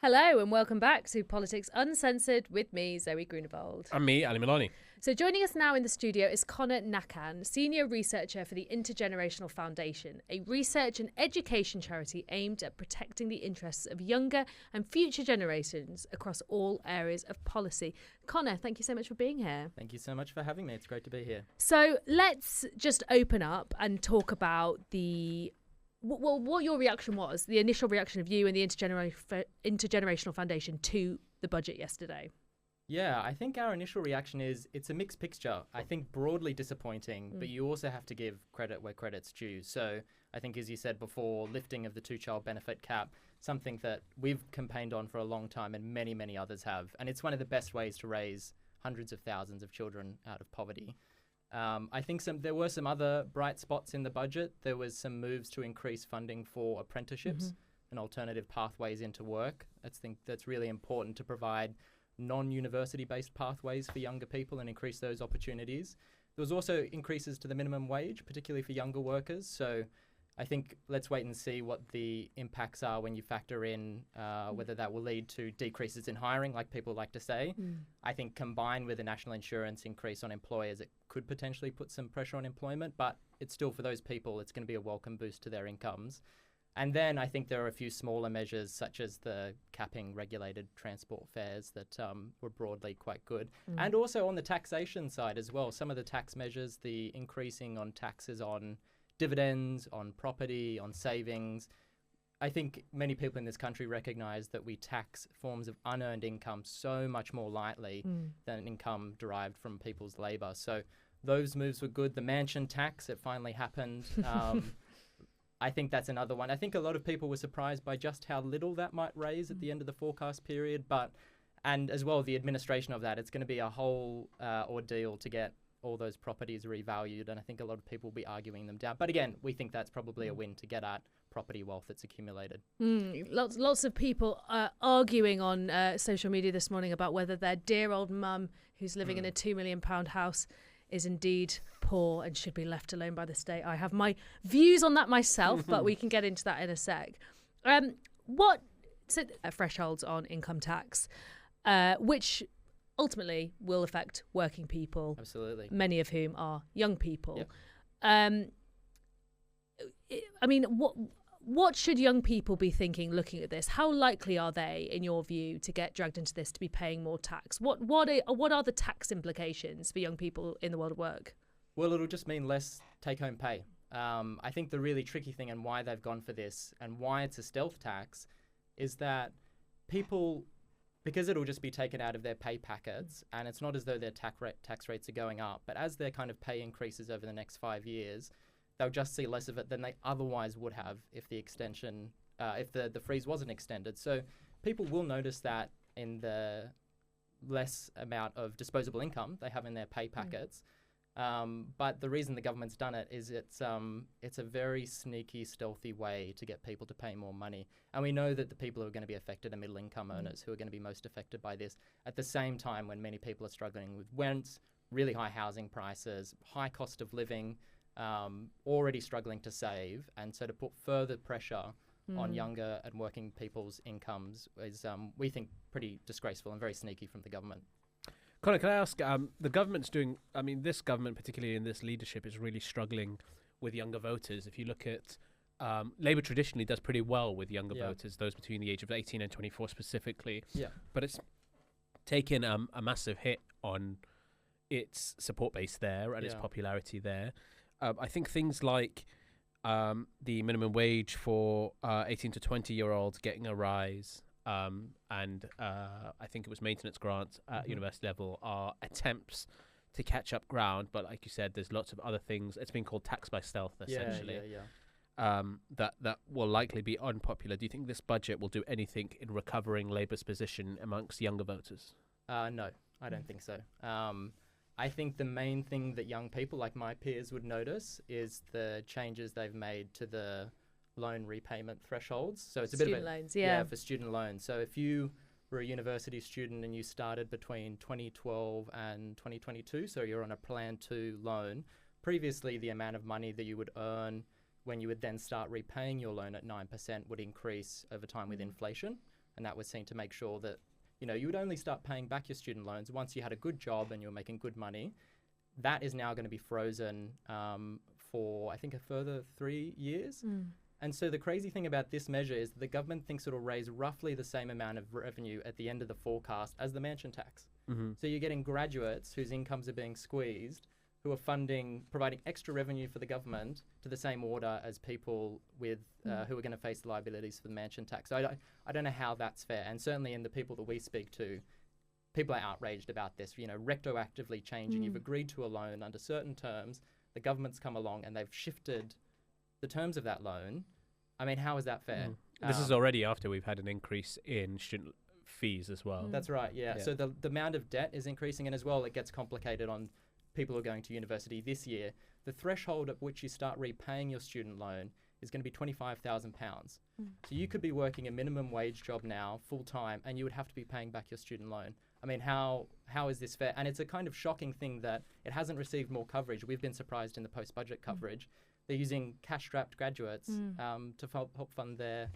Hello and welcome back to Politics Uncensored with me, Zoe Grunewald. And me, Ali Milani. So joining us now in the studio is Conor Nakkan, Senior Researcher for the Intergeneration Foundation, a research and education charity aimed at protecting the interests of younger and future generations across all areas of policy. Conor, thank you so much for being here. Thank you so much for having me. It's great to be here. So let's just open up and talk about what your reaction was, the initial reaction of you and the Intergenerational Foundation to the budget yesterday. Yeah, I think our initial reaction is it's a mixed picture. I think broadly disappointing, but you also have to give credit where credit's due. So I think, as you said before, lifting of the two-child benefit cap, something that we've campaigned on for a long time and many, many others have. And it's one of the best ways to raise hundreds of thousands of children out of poverty. I think there were some other bright spots in the budget. There was some moves to increase funding for apprenticeships and alternative pathways into work. I think that's really important to provide non-university based pathways for younger people and increase those opportunities. There was also increases to the minimum wage, particularly for younger workers. So I think let's wait and see what the impacts are when you factor in whether that will lead to decreases in hiring, like people like to say. I think combined with a national insurance increase on employers, it could potentially put some pressure on employment, but it's still, for those people, it's going to be a welcome boost to their incomes. And then I think there are a few smaller measures, such as the capping regulated transport fares that were broadly quite good. And also on the taxation side as well, some of the tax measures, the increasing on taxes on dividends, on property, on savings. I think many people in this country recognise that we tax forms of unearned income so much more lightly than income derived from people's labour. So those moves were good. The mansion tax, it finally happened. I think that's another one. I think a lot of people were surprised by just how little that might raise at the end of the forecast period. And as well, the administration of that, it's going to be a whole ordeal to get all those properties revalued, and I think a lot of people will be arguing them down. But again, we think that's probably a win to get at property wealth that's accumulated. Lots of people arguing on social media this morning about whether their dear old mum, who's living in a £2 million house, is indeed poor and should be left alone by the state. I have my views on that myself, but we can get into that in a sec. Thresholds on income tax, which ultimately will affect working people. Absolutely. Many of whom are young people. Yep. I mean, what should young people be thinking looking at this? How likely are they, in your view, to get dragged into this, to be paying more tax? What are the tax implications for young people in the world of work? Well, it'll just mean less take-home pay. I think the really tricky thing and why they've gone for this and why it's a stealth tax is that people, because it'll just be taken out of their pay packets, and it's not as though their tax rates are going up, but as their kind of pay increases over the next 5 years, they'll just see less of it than they otherwise would have if the extension, if the freeze wasn't extended. So people will notice that in the less amount of disposable income they have in their pay packets. But the reason the government's done it is it's a very sneaky, stealthy way to get people to pay more money. And we know that the people who are going to be affected are middle-income earners who are going to be most affected by this at the same time when many people are struggling with rents, really high housing prices, high cost of living, already struggling to save. And so to put further pressure on younger and working people's incomes is, we think, pretty disgraceful and very sneaky from the government. Conor, can I ask, the government's this government, particularly in this leadership, is really struggling with younger voters. If you look at, Labour traditionally does pretty well with younger voters, those between the age of 18 and 24 specifically. Yeah. But it's taken a massive hit on its support base there and its popularity there. I think things like the minimum wage for 18 to 20-year-olds getting a rise, and I think it was maintenance grants at university level are attempts to catch up ground. But like you said, there's lots of other things. It's been called tax by stealth, essentially. That will likely be unpopular. Do you think this budget will do anything in recovering Labour's position amongst younger voters? No, I don't think so. I think the main thing that young people like my peers would notice is the changes they've made to the loan repayment thresholds. So it's a bit of loans, for student loans. So if you were a university student and you started between 2012 and 2022, so you're on a Plan 2 loan, previously the amount of money that you would earn when you would then start repaying your loan at 9% would increase over time with inflation. and that was seen to make sure that, you would only start paying back your student loans once you had a good job and you were making good money. That is now going to be frozen for, I think, a further 3 years. And so the crazy thing about this measure is that the government thinks it'll raise roughly the same amount of revenue at the end of the forecast as the mansion tax. So you're getting graduates whose incomes are being squeezed, who are providing extra revenue for the government to the same order as people with who are going to face the liabilities for the mansion tax. So I don't know how that's fair. And certainly in the people that we speak to, people are outraged about this, retroactively changing. You've agreed to a loan under certain terms. The government's come along and they've shifted the terms of that loan. I mean, how is that fair? This is already after we've had an increase in student fees as well. That's right, yeah. So the amount of debt is increasing, and as well, it gets complicated on people who are going to university this year. The threshold at which you start repaying your student loan is going to be £25,000. So you could be working a minimum wage job now, full-time, and you would have to be paying back your student loan. I mean, how is this fair? And it's a kind of shocking thing that it hasn't received more coverage. We've been surprised in the post-budget coverage. They're using cash-strapped graduates to help fund their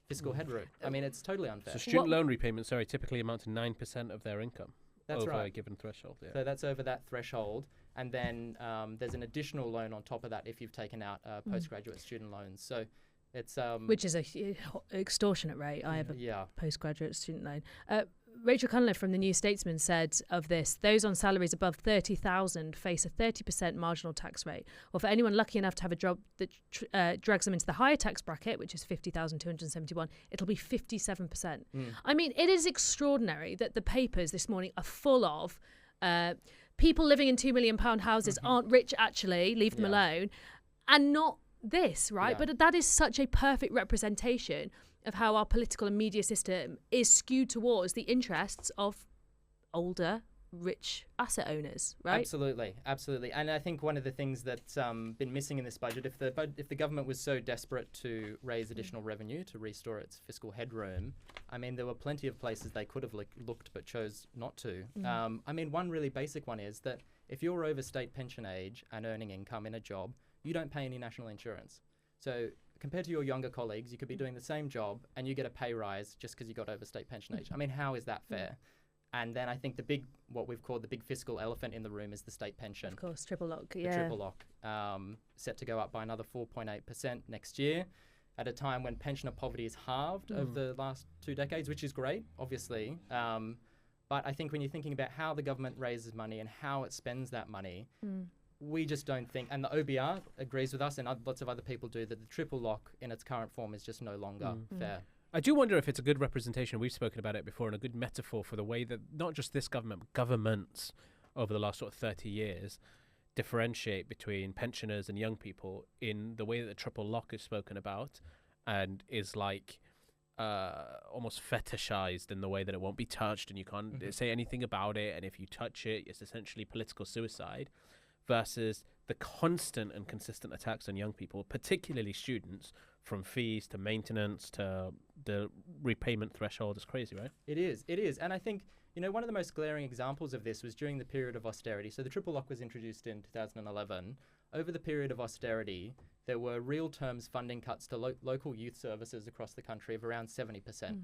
fiscal headroom. I mean, it's totally unfair. So student loan repayments, typically amount to 9% of their income. That's over right. a given threshold. Yeah. So that's over that threshold. And then there's an additional loan on top of that if you've taken out postgraduate student loans. So it's... which is a extortionate rate. I have a postgraduate student loan. Rachel Cunliffe from the New Statesman said of this, those on salaries above 30,000 face a 30% marginal tax rate. Or for anyone lucky enough to have a job that drags them into the higher tax bracket, which is 50,271, it'll be 57%. I mean, it is extraordinary that the papers this morning are full of people living in £2 million houses aren't rich actually, leave them alone, and not this, right? But that is such a perfect representation of how our political and media system is skewed towards the interests of older, rich asset owners, right? Absolutely. And I think one of the things that's been missing in this budget, if the government was so desperate to raise additional revenue to restore its fiscal headroom, I mean, there were plenty of places they could have looked but chose not to. I mean, one really basic one is that if you're over state pension age and earning income in a job, you don't pay any national insurance. So compared to your younger colleagues, you could be doing the same job and you get a pay rise just because you got over state pension age. I mean, how is that fair? And then I think what we've called the big fiscal elephant in the room is the state pension. Of course, triple lock, The triple lock, set to go up by another 4.8% next year at a time when pensioner poverty is halved over the last 2 decades, which is great, obviously. But I think when you're thinking about how the government raises money and how it spends that money, we just don't think, and the OBR agrees with us and lots of other people do, that the triple lock in its current form is just no longer fair. I do wonder if it's a good representation, we've spoken about it before, and a good metaphor for the way that not just this government, but governments over the last 30 years differentiate between pensioners and young people in the way that the triple lock is spoken about and is almost fetishized in the way that it won't be touched and you can't say anything about it, and if you touch it, it's essentially political suicide, versus the constant and consistent attacks on young people, particularly students, from fees to maintenance to the repayment threshold. Is crazy, right? It is. And I think, one of the most glaring examples of this was during the period of austerity. So the triple lock was introduced in 2011. Over the period of austerity, there were real terms funding cuts to local youth services across the country of around 70%.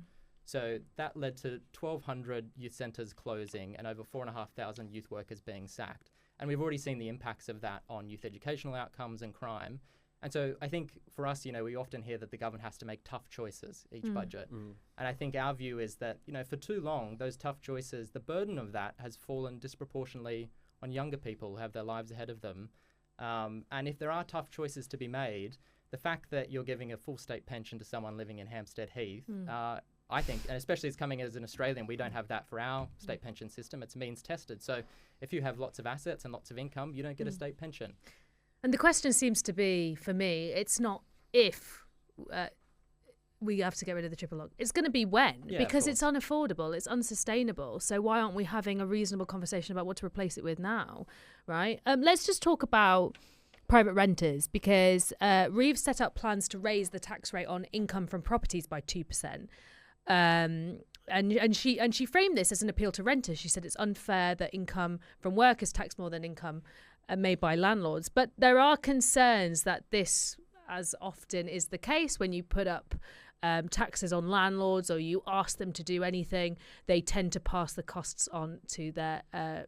So that led to 1,200 youth centres closing and over 4,500 youth workers being sacked. And we've already seen the impacts of that on youth educational outcomes and crime. And so I think for us, we often hear that the government has to make tough choices each budget. And I think our view is that, for too long, those tough choices, the burden of that has fallen disproportionately on younger people who have their lives ahead of them. And if there are tough choices to be made, the fact that you're giving a full state pension to someone living in Hampstead Heath, I think, and especially as coming as an Australian, we don't have that for our state pension system. It's means tested. So if you have lots of assets and lots of income, you don't get a state pension. And the question seems to be, for me, it's not if we have to get rid of the triple lock. It's going to be when, because it's unaffordable, it's unsustainable. So why aren't we having a reasonable conversation about what to replace it with now, right? Let's just talk about private renters, because Reeves set up plans to raise the tax rate on income from properties by 2%. And she framed this as an appeal to renters. She said it's unfair that income from work is taxed more than income made by landlords. But there are concerns that this, as often is the case when you put up taxes on landlords, or you ask them to do anything, they tend to pass the costs on to their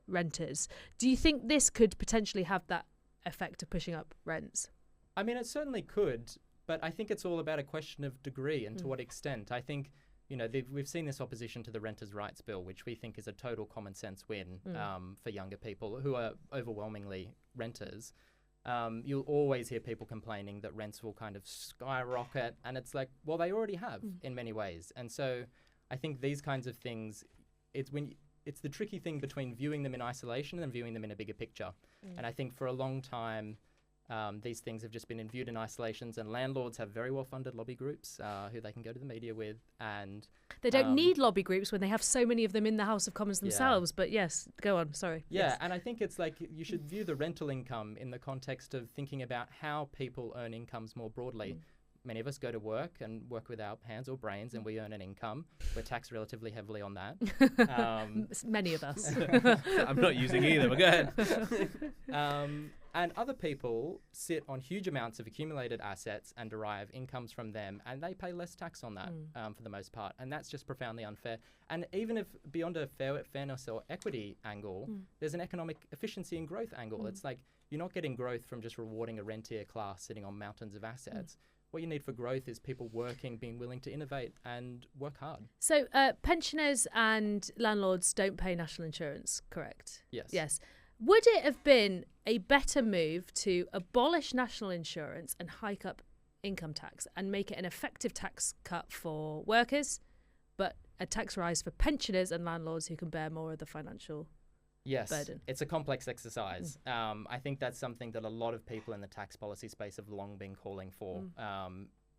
renters. Do you think this could potentially have that effect of pushing up rents? I mean, it certainly could, but I think it's all about a question of degree and to what extent. I think, we've seen this opposition to the Renters' Rights Bill, which we think is a total common sense win for younger people who are overwhelmingly renters. You'll always hear people complaining that rents will kind of skyrocket, and it's like, well, they already have in many ways. And so I think these kinds of things, it's the tricky thing between viewing them in isolation and viewing them in a bigger picture. And I think for a long time, these things have just been viewed in isolations, and landlords have very well-funded lobby groups who they can go to the media with, and they don't need lobby groups when they have so many of them in the House of Commons themselves. But yes, go on. Sorry. Yeah, yes. And I think it's like you should view the rental income in the context of thinking about how people earn incomes more broadly. Many of us go to work and work with our hands or brains, and we earn an income. We're taxed relatively heavily on that. Many of us. I'm not using either, but go ahead. And other people sit on huge amounts of accumulated assets and derive incomes from them, and they pay less tax on that for the most part. And that's just profoundly unfair. And even if beyond a fairness or equity angle, there's an economic efficiency and growth angle. It's like you're not getting growth from just rewarding a rentier class sitting on mountains of assets. What you need for growth is people working, being willing to innovate and work hard. So pensioners and landlords don't pay national insurance, correct? Yes. Yes. Would it have been a better move to abolish national insurance and hike up income tax and make it an effective tax cut for workers, but a tax rise for pensioners and landlords who can bear more of the financial burden? It's a complex exercise. I think that's something that a lot of people in the tax policy space have long been calling for.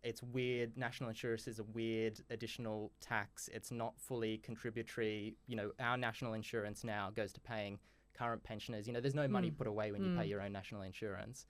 It's weird. National insurance is a weird additional tax. It's not fully contributory. Our national insurance now goes to paying current pensioners. There's no money put away when you pay your own national insurance.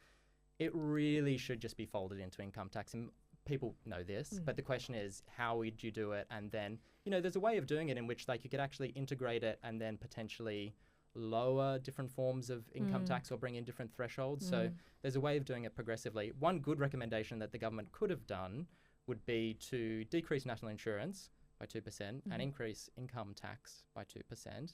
It really should just be folded into income tax. And people know this, but the question is, how would you do it? And then, there's a way of doing it in which you could actually integrate it and then potentially lower different forms of income tax or bring in different thresholds. So there's a way of doing it progressively. One good recommendation that the government could have done would be to decrease national insurance by 2% and increase income tax by 2%.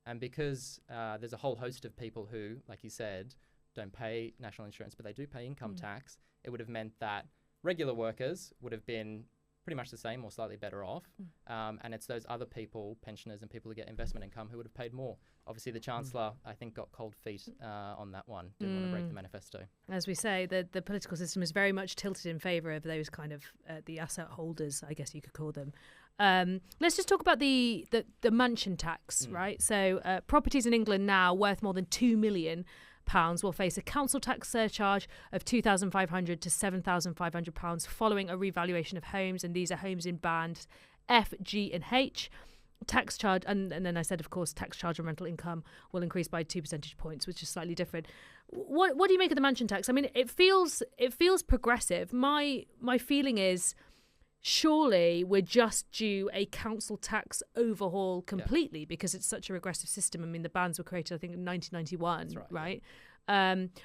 And because there's a whole host of people who, like you said, don't pay national insurance, but they do pay income tax, it would have meant that regular workers would have been pretty much the same or slightly better off. And it's those other people, pensioners and people who get investment income, who would have paid more. Obviously, the Chancellor, I think, got cold feet on that one. Didn't want to break the manifesto. As we say, the political system is very much tilted in favour of those kind of the asset holders, I guess you could call them. Let's just talk about the mansion tax, right? So properties in England now worth more than £2 million will face a council tax surcharge of £2,500 to £7,500 following a revaluation of homes, and these are homes in bands F, G and H. Tax charge, and then I said, of course, tax charge on rental income will increase by 2 percentage points, which is slightly different. What do you make of the mansion tax? I mean, it feels progressive. My feeling is, surely we're just due a council tax overhaul completely because it's such a regressive system. I mean, the bands were created, I think, in 1991, right?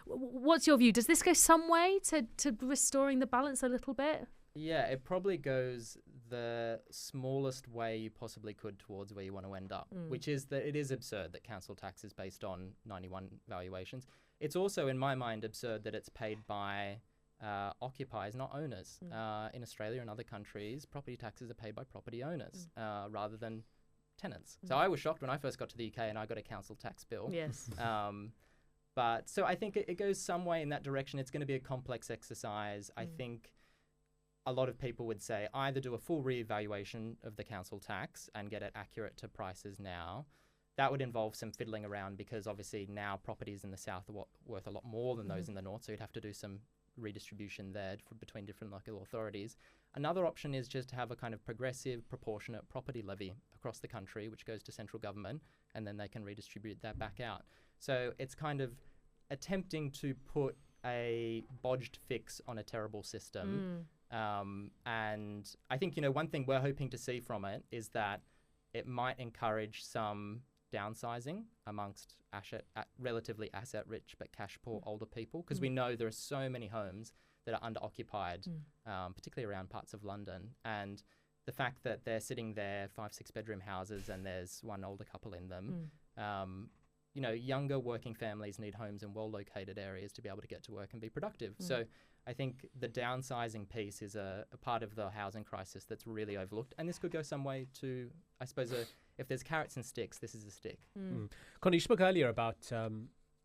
What's your view? Does this go some way to restoring the balance a little bit? Yeah, it probably goes the smallest way you possibly could towards where you want to end up, which is that it is absurd that council tax is based on 91 valuations. It's also, in my mind, absurd that it's paid by occupiers, not owners. In Australia and other countries, property taxes are paid by property owners rather than tenants. So I was shocked when I first got to the UK and I got a council tax bill. Yes. But so I think it goes some way in that direction. It's going to be a complex exercise. I think a lot of people would say either do a full reevaluation of the council tax and get it accurate to prices now. That would involve some fiddling around because obviously now properties in the south are worth a lot more than those in the north. So you'd have to do some redistribution there between different local authorities. Another option is just to have a kind of progressive, proportionate property levy across the country, which goes to central government, and then they can redistribute that back out. So it's kind of attempting to put a bodged fix on a terrible system. And I think, one thing we're hoping to see from it is that it might encourage some downsizing amongst relatively asset-rich but cash-poor older people, because we know there are so many homes that are underoccupied, particularly around parts of London. And the fact that they're sitting there, 5-6 bedroom houses, and there's one older couple in them. You know, younger working families need homes in well-located areas to be able to get to work and be productive. So I think the downsizing piece is a part of the housing crisis that's really overlooked. And this could go some way to, I suppose, if there's carrots and sticks, this is a stick. Conor, you spoke earlier about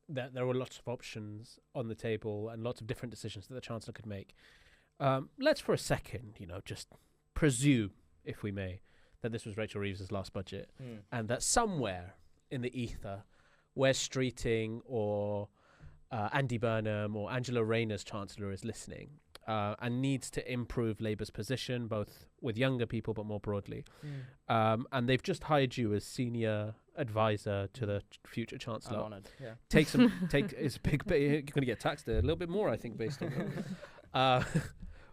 that there were lots of options on the table and lots of different decisions that the Chancellor could make. Let's for a second, you know, just presume, if we may, that this was Rachel Reeves' last budget and that somewhere in the ether, Wes Streeting or Andy Burnham or Angela Rayner's Chancellor is listening and needs to improve Labour's position, both with younger people but more broadly. And they've just hired you as senior advisor to the future Chancellor. I'm honoured, yeah. It's a big, you're going to get taxed a little bit more, I think, based on that.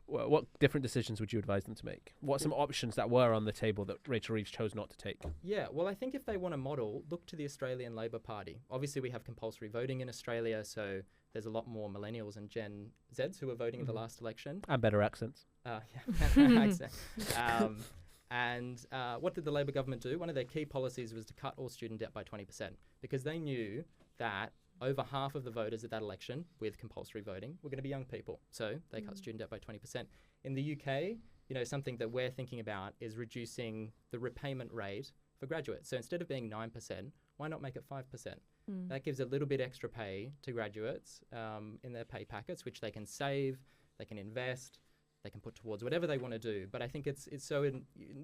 What different decisions would you advise them to make? What are some options that were on the table that Rachel Reeves chose not to take? Yeah, well, I think if they want a model, look to the Australian Labor Party. Obviously, we have compulsory voting in Australia, so there's a lot more millennials and Gen Zs who were voting in the last election. And better accents. And what did the Labor government do? One of their key policies was to cut all student debt by 20% because they knew that over half of the voters at that election with compulsory voting were going to be young people. So they cut student debt by 20%. In the UK, you know, something that we're thinking about is reducing the repayment rate for graduates. So instead of being 9%, why not make it 5%? That gives a little bit extra pay to graduates in their pay packets, which they can save, they can invest, they can put towards whatever they want to do. But I think it's so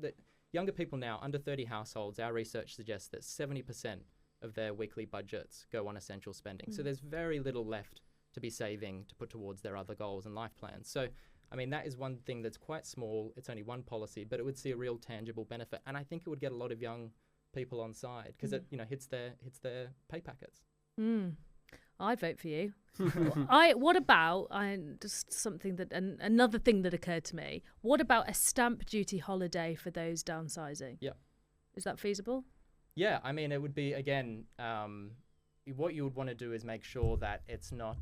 that younger people now, under 30 households, our research suggests that 70% of their weekly budgets go on essential spending. So there's very little left to be saving to put towards their other goals and life plans. So, I mean, that is one thing that's quite small. It's only one policy, but it would see a real tangible benefit. And I think it would get a lot of young people on side because it, you know, hits their pay packets. I'd vote for you. What about just something that another thing that occurred to me? What about a stamp duty holiday for those downsizing? Yeah, is that feasible? Yeah, I mean, it would be again. What you would want to do is make sure that it's not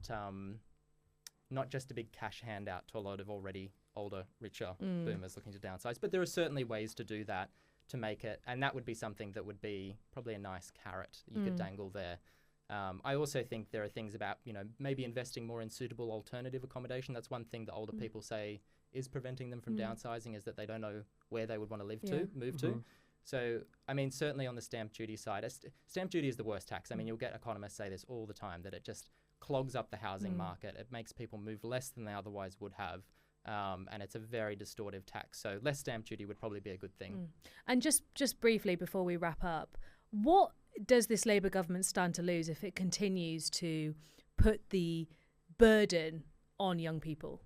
just a big cash handout to a lot of already older, richer boomers looking to downsize. But there are certainly ways to do that to make it, and that would be something that would be probably a nice carrot you could dangle there. I also think there are things about, you know, maybe investing more in suitable alternative accommodation. That's one thing that older people say is preventing them from downsizing, is that they don't know where they would want to move to. So, I mean, certainly on the stamp duty side, stamp duty is the worst tax. I mean, you'll get economists say this all the time, that it just clogs up the housing market. It makes people move less than they otherwise would have. And it's a very distortive tax. So less stamp duty would probably be a good thing. And just briefly before we wrap up, what does this Labour government stand to lose if it continues to put the burden on young people?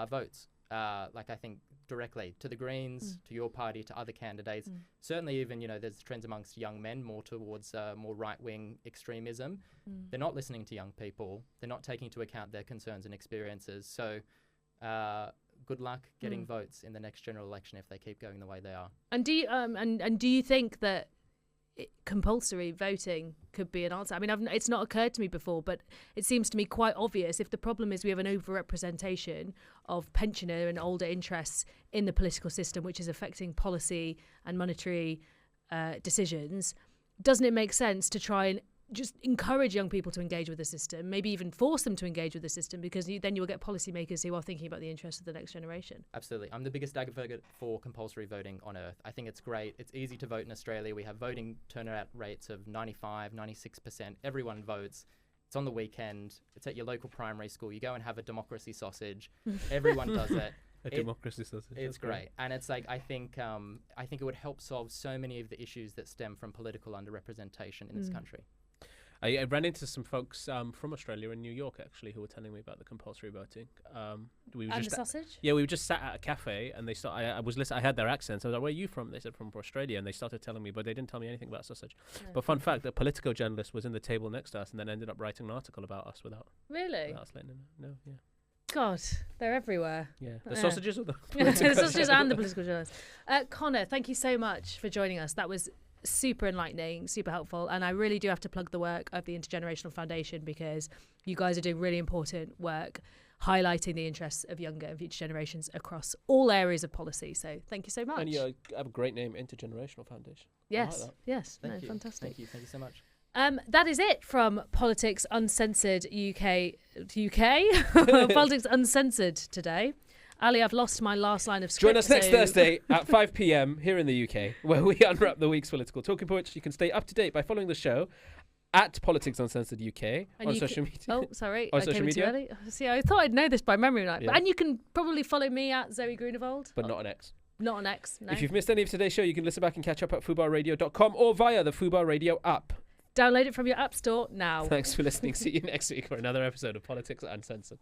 Votes. Like I think directly to the Greens, to your party, to other candidates. Certainly even, you know, there's trends amongst young men more towards more right-wing extremism. They're not listening to young people. They're not taking into account their concerns and experiences. So good luck getting votes in the next general election if they keep going the way they are. And do you think that compulsory voting could be an answer? I mean, it's not occurred to me before, but it seems to me quite obvious. If the problem is we have an overrepresentation of pensioner and older interests in the political system, which is affecting policy and monetary decisions, doesn't it make sense to try and just encourage young people to engage with the system, maybe even force them to engage with the system, because then you'll get policymakers who are thinking about the interests of the next generation? Absolutely. I'm the biggest advocate for compulsory voting on earth. I think it's great. It's easy to vote in Australia. We have voting turnout rates of 95, 96%. Everyone votes. It's on the weekend. It's at your local primary school. You go and have a democracy sausage. Everyone does it. Democracy sausage. It's great. And it's like, I think it would help solve so many of the issues that stem from political underrepresentation in this country. I ran into some folks from Australia in New York, actually, who were telling me about the compulsory voting. We were and the sausage? Yeah, we were just sat at a cafe, and they I had their accents. I was like, "Where are you from?" They said, "From Australia," and they started telling me, but they didn't tell me anything about sausage. No. But fun fact, the Politico journalist was in the table next to us, and then ended up writing an article about us without us letting them know. No, yeah. God, they're everywhere. Yeah, the sausages or the the sausages and the political journalists. Conor, thank you so much for joining us. That was super enlightening, super helpful, and I really do have to plug the work of the Intergenerational Foundation because you guys are doing really important work highlighting the interests of younger and future generations across all areas of policy. So thank you so much. And you have a great name, Intergenerational Foundation. Yes, I like that. yes, Thank you. fantastic. Thank you so much. That is it from Politics Uncensored UK. Politics Uncensored today. Ali, I've lost my last line of script. Join us next Thursday at 5 p.m. here in the UK, where we unwrap the week's political talking points. You can stay up to date by following the show at Politics Uncensored UK on social media. Oh, sorry. On I social came media? Too early. See, I thought I'd know this by memory. Yeah. And you can probably follow me at Zoe Grunewald. But not on X. Not on X, no. If you've missed any of today's show, you can listen back and catch up at FUBARradio.com or via the FUBAR Radio app. Download it from your app store now. Thanks for listening. See you next week for another episode of Politics Uncensored.